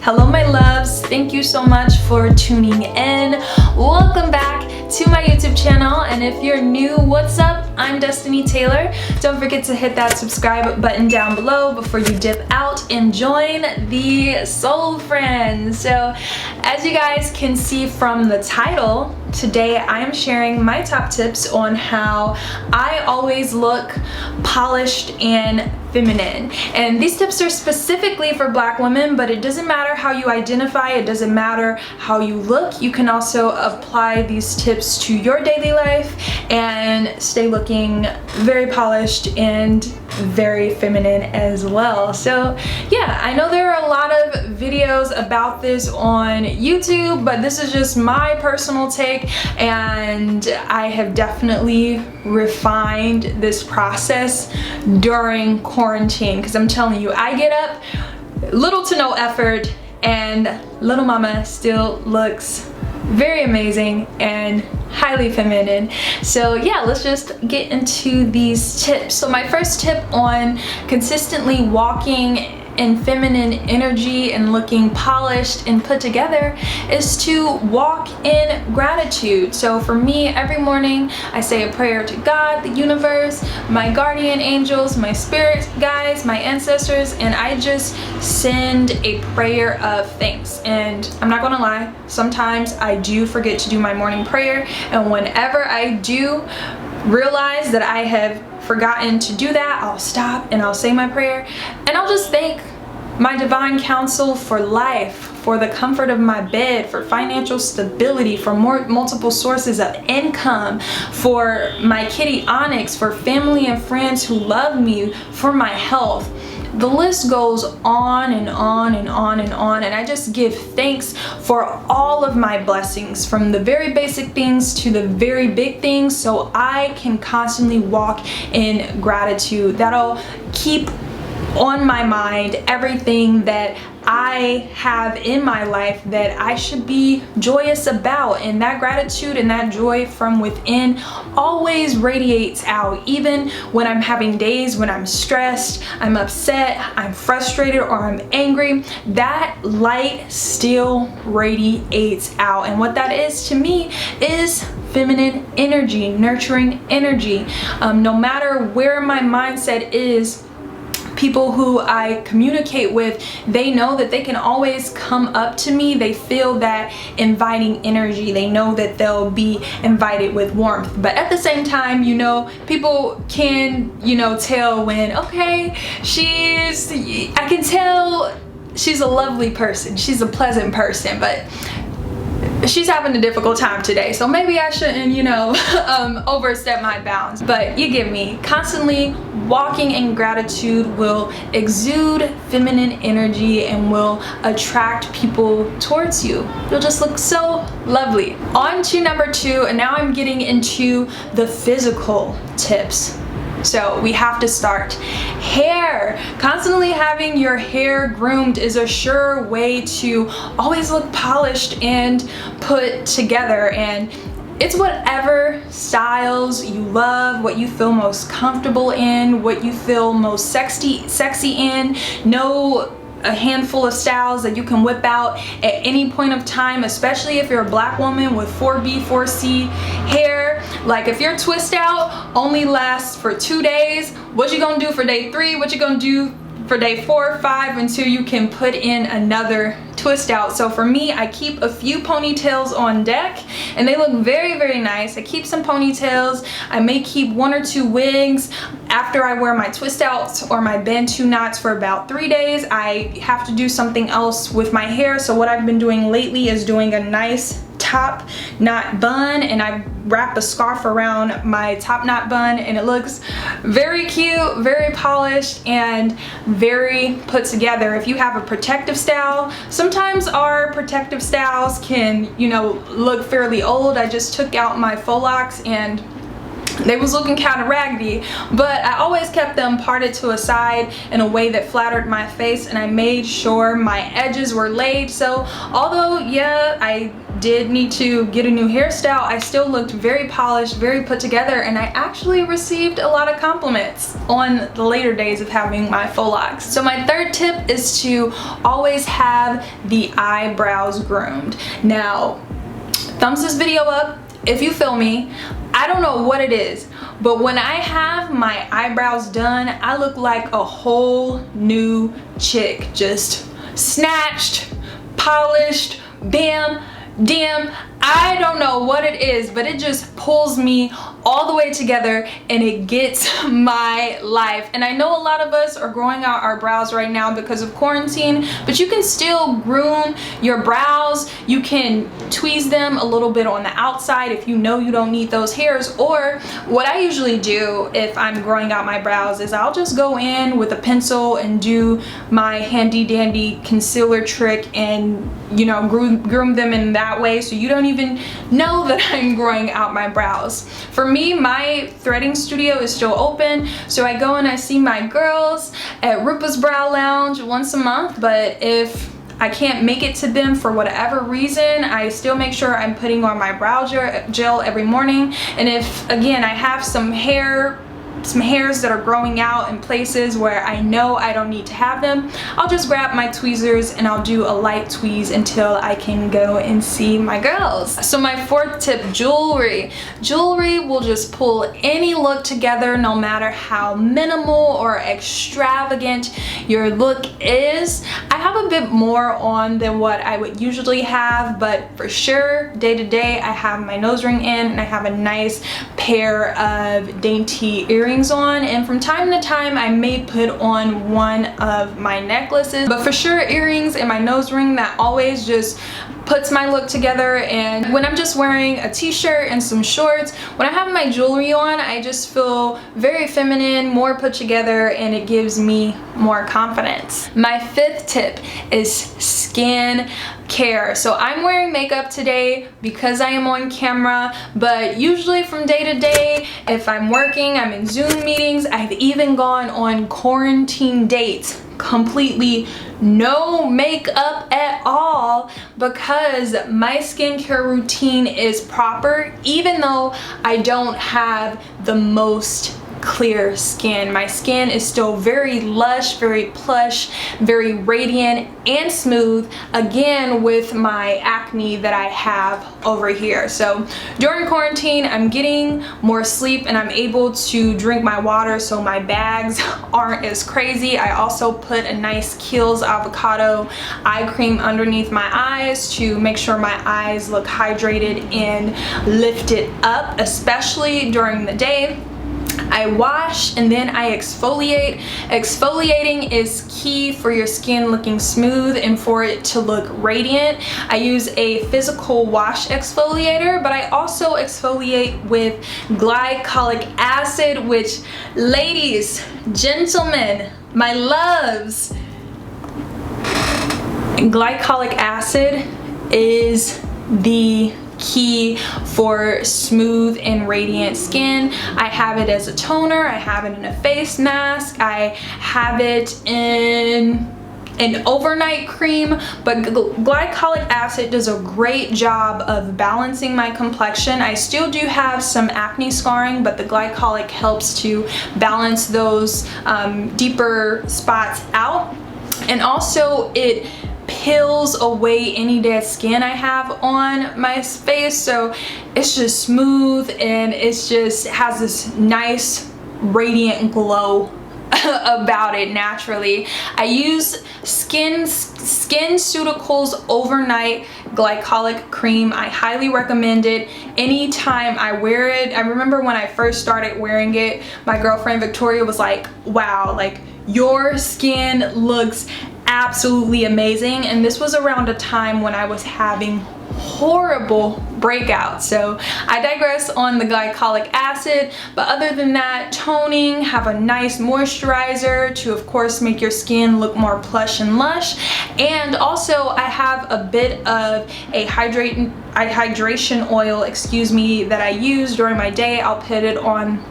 Hello my loves, thank you so much for tuning in. Welcome back to my YouTube channel, and if you're new, what's up? I'm Destiny Taylor. Don't forget to hit that subscribe button down below before you dip out and join the Soul Friends. So as you guys can see from the title, today I am sharing my top tips on how I always look polished and feminine. And these tips are specifically for Black women, but it doesn't matter how you identify, it doesn't matter how you look. You can also apply these tips to your daily life and stay looking very polished and very feminine as well. So yeah, I know there are a lot of videos about this on YouTube, but this is just my personal take, and I have definitely refined this process during quarantine, because I'm telling you, I get up, little to no effort, and little mama still looks very amazing and highly feminine. So yeah, let's just get into these tips. So my first tip on consistently walking in feminine energy and looking polished and put together is to walk in gratitude. So for me, every morning I say a prayer to God, the universe, my guardian angels, my spirit guides, my ancestors, and I just send a prayer of thanks. And I'm not gonna lie, sometimes I do forget to do my morning prayer, and whenever I do realize that I have forgotten to do that, I'll stop and I'll say my prayer, and I'll just thank my divine counsel for life, for the comfort of my bed, for financial stability, for multiple sources of income, for my kitty Onyx, for family and friends who love me, for my health. The list goes on and on and on and on, and I just give thanks for all of my blessings, from the very basic things to the very big things, so I can constantly walk in gratitude. That'll keep on my mind everything that I have in my life that I should be joyous about, and that gratitude and that joy from within always radiates out. Even when I'm having days when I'm stressed, I'm upset, I'm frustrated, or I'm angry, that light still radiates out. And what that is to me is feminine energy, nurturing energy. No matter where my mindset is, people who I communicate with, they know that they can always come up to me. They feel that inviting energy. They know that they'll be invited with warmth. But at the same time, you know, people can, you know, tell when, okay, I can tell she's a lovely person, she's a pleasant person, but she's having a difficult time today, so maybe I shouldn't, you know, overstep my bounds. But you get me. Constantly walking in gratitude will exude feminine energy and will attract people towards you. You'll just look so lovely. On to number 2, and now I'm getting into the physical tips. So we have to start. Hair. Constantly having your hair groomed is a sure way to always look polished and put together, and it's whatever styles you love, what you feel most comfortable in, what you feel most sexy in. Know a handful of styles that you can whip out at any point of time, especially if you're a Black woman with 4B, 4C hair. Like, if your twist out only lasts for 2 days, what you gonna do for day 3? What you gonna do for day 4, 5, until you can put in another twist out? So for me, I keep a few ponytails on deck, and they look very, very nice. I keep some ponytails. I may keep 1 or 2 wigs. After I wear my twist outs or my bend 2 knots for about 3 days, I have to do something else with my hair. So what I've been doing lately is doing a nice top knot bun, and I wrap a scarf around my top knot bun, and it looks very cute, very polished, and very put together. If you have a protective style, sometimes our protective styles can, you know, look fairly old. I just took out my faux locks and they was looking kind of raggedy, but I always kept them parted to a side in a way that flattered my face, and I made sure my edges were laid. So although, yeah, I did need to get a new hairstyle, I still looked very polished, very put together, and I actually received a lot of compliments on the later days of having my faux locks. So my third tip is to always have the eyebrows groomed. Now, thumbs this video up if you feel me. I don't know what it is, but when I have my eyebrows done, I look like a whole new chick. Just snatched, polished, bam, damn. I don't know what it is, but it just pulls me all the way together and it gets my life. And I know a lot of us are growing out our brows right now because of quarantine, but you can still groom your brows. You can tweeze them a little bit on the outside if you know you don't need those hairs. Or what I usually do if I'm growing out my brows is I'll just go in with a pencil and do my handy dandy concealer trick and, you know, groom them in that way, so you don't even know that I'm growing out my brows. For me, my threading studio is still open, so I go and I see my girls at Rupa's Brow Lounge once a month, but if I can't make it to them for whatever reason, I still make sure I'm putting on my brow gel every morning. And if, again, I have some hairs that are growing out in places where I know I don't need to have them, I'll just grab my tweezers and I'll do a light tweeze until I can go and see my girls. So my fourth tip, jewelry. Jewelry will just pull any look together, no matter how minimal or extravagant your look is. I have a bit more on than what I would usually have, but for sure, day to day, I have my nose ring in and I have a nice pair of dainty earrings on, and from time to time I may put on one of my necklaces, but for sure earrings and my nose ring, that always just puts my look together. And when I'm just wearing a t-shirt and some shorts, when I have my jewelry on, I just feel very feminine, more put together, and it gives me more confidence. My fifth tip is skin care. So I'm wearing makeup today because I am on camera, but usually from day to day, if I'm working, I'm in Zoom meetings, I've even gone on quarantine dates completely no makeup at all because my skincare routine is proper, even though I don't have the most clear skin. My skin is still very lush, very plush, very radiant and smooth, again with my acne that I have over here. So during quarantine, I'm getting more sleep and I'm able to drink my water so my bags aren't as crazy. I also put a nice Kiehl's avocado eye cream underneath my eyes to make sure my eyes look hydrated and lifted up, especially during the day. I wash and then I exfoliate. Exfoliating is key for your skin looking smooth and for it to look radiant. I use a physical wash exfoliator, but I also exfoliate with glycolic acid, which, ladies, gentlemen, my loves, glycolic acid is the key for smooth and radiant skin. I have it as a toner, I have it in a face mask, I have it in an overnight cream, but glycolic acid does a great job of balancing my complexion. I still do have some acne scarring, but the glycolic helps to balance those deeper spots out, and also it peels away any dead skin I have on my face, so it's just smooth and it's just has this nice radiant glow about it naturally. I use SkinCeuticals overnight glycolic cream. I highly recommend it anytime I wear it. I remember when I first started wearing it, my girlfriend Victoria was like, wow, like your skin looks absolutely amazing. And this was around a time when I was having horrible breakouts. So I digress on the glycolic acid, but other than that, toning, have a nice moisturizer to of course make your skin look more plush and lush. And also I have a bit of a hydration oil, excuse me, that I use during my day. I'll put it on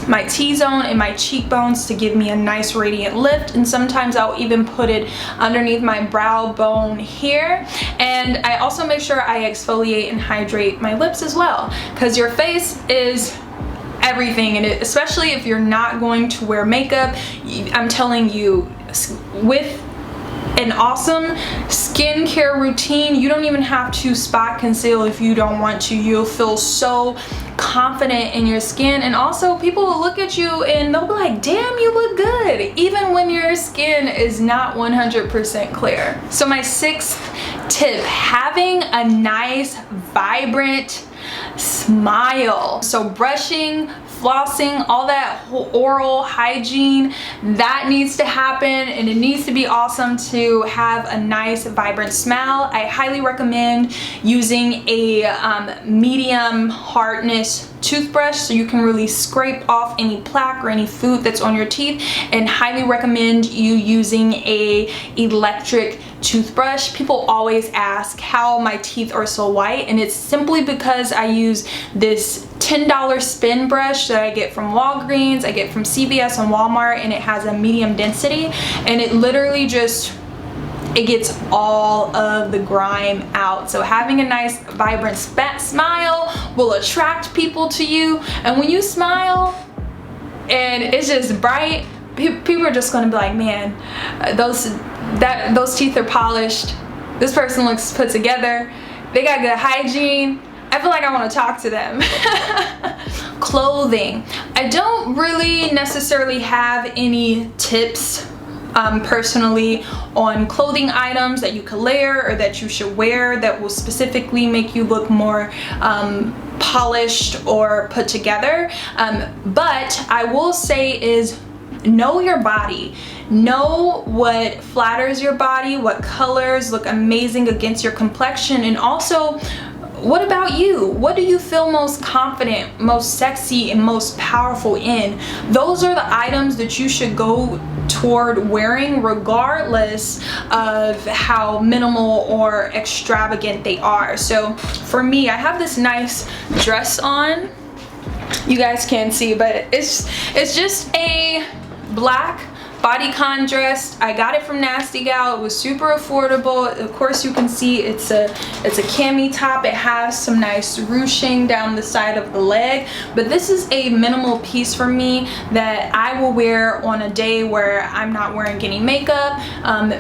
my T-zone and my cheekbones to give me a nice radiant lift, and sometimes I'll even put it underneath my brow bone here. And I also make sure I exfoliate and hydrate my lips as well, because your face is everything, and especially if you're not going to wear makeup, I'm telling you, with an awesome skincare routine, you don't even have to spot conceal if you don't want to. You'll feel so confident in your skin, and also people will look at you and they'll be like, damn, you look good, even when your skin is not 100% clear. So my 6th tip, having a nice, vibrant smile. So brushing, flossing, all that oral hygiene, that needs to happen, and it needs to be awesome to have a nice, vibrant smile. I highly recommend using a medium hardness toothbrush so you can really scrape off any plaque or any food that's on your teeth, and highly recommend you using a electric toothbrush. People always ask how my teeth are so white, and it's simply because I use this $10 spin brush that I get from Walgreens, I get from CVS and Walmart, and it has a medium density, and it literally just, it gets all of the grime out. So having a nice, vibrant smile will attract people to you, and when you smile and it's just bright, people are just gonna be like, man, those teeth are polished, this person looks put together, they got good hygiene. I feel like I want to talk to them. Clothing. I don't really necessarily have any tips personally on clothing items that you could layer or that you should wear that will specifically make you look more polished or put together. But I will say is, know your body. Know what flatters your body, what colors look amazing against your complexion, and also, what about you? What do you feel most confident, most sexy, and most powerful in? Those are the items that you should go toward wearing, regardless of how minimal or extravagant they are. So for me, I have this nice dress on. You guys can't see, but it's just a black bodycon dress. I got it from Nasty Gal. It was super affordable. Of course, you can see it's a cami top. It has some nice ruching down the side of the leg, but this is a minimal piece for me that I will wear on a day where I'm not wearing any makeup.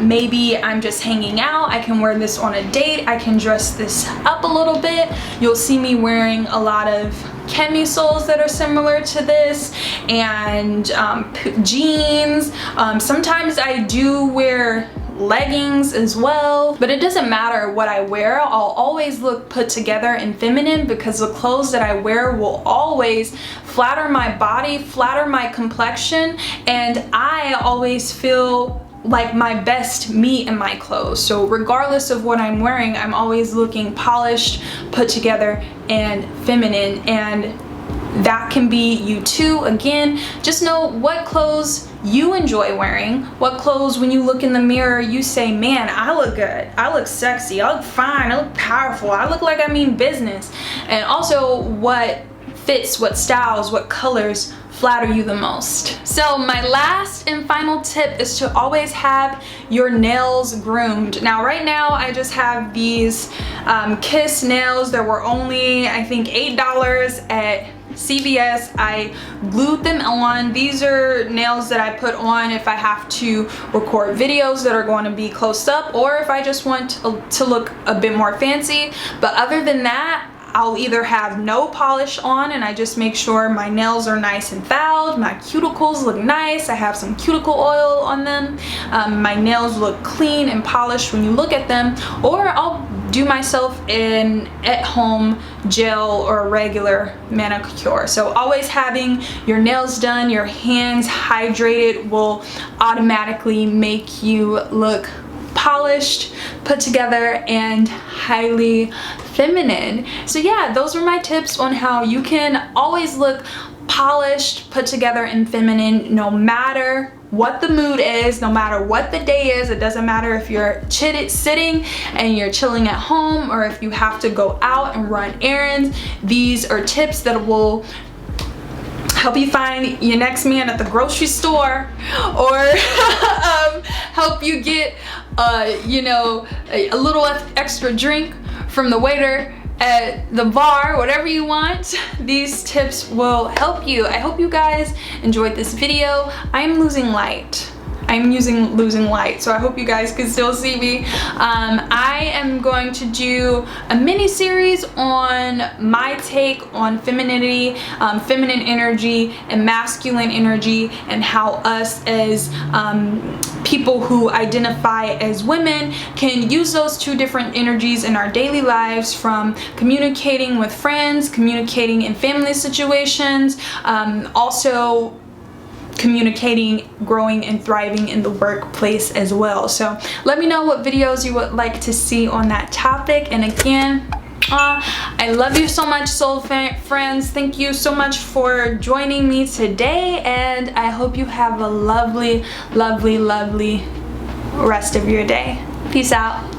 Maybe I'm just hanging out. I can wear this on a date. I can dress this up a little bit. You'll see me wearing a lot of camisoles that are similar to this, and jeans. Sometimes I do wear leggings as well, but it doesn't matter what I wear. I'll always look put together and feminine, because the clothes that I wear will always flatter my body, flatter my complexion, and I always feel like my best me in my clothes. So regardless of what I'm wearing, I'm always looking polished, put together, and feminine, and that can be you too. Again, just know what clothes you enjoy wearing, what clothes when you look in the mirror you say, man, I look good, I look sexy, I look fine, I look powerful, I look like I mean business. And also what fits, what styles, what colors flatter you the most. So my last and final tip is to always have your nails groomed. Now right now I just have these Kiss nails that were only, I think, $8 at CVS. I glued them on. These are nails that I put on if I have to record videos that are going to be close up, or if I just want to look a bit more fancy. But other than that, I'll either have no polish on and I just make sure my nails are nice and filed, my cuticles look nice, I have some cuticle oil on them, my nails look clean and polished when you look at them, or I'll do myself an at-home gel or a regular manicure. So always having your nails done, your hands hydrated, will automatically make you look polished, put together, and highly feminine. So yeah, those are my tips on how you can always look polished, put together, and feminine, no matter what the mood is, no matter what the day is. It doesn't matter if you're sitting and you're chilling at home, or if you have to go out and run errands. These are tips that will help you find your next man at the grocery store, or help you get you know, a little extra drink from the waiter at the bar, whatever you want. These tips will help you. I hope you guys enjoyed this video. I'm losing light. I'm losing light, so I hope you guys can still see me. I am going to do a mini series on my take on femininity, feminine energy and masculine energy, and how us as people who identify as women can use those two different energies in our daily lives, from communicating with friends, communicating in family situations, also communicating, growing, and thriving in the workplace as well. So let me know what videos you would like to see on that topic. And again, I love you so much, soul friends. Thank you so much for joining me today, and I hope you have a lovely, lovely, lovely rest of your day. Peace out.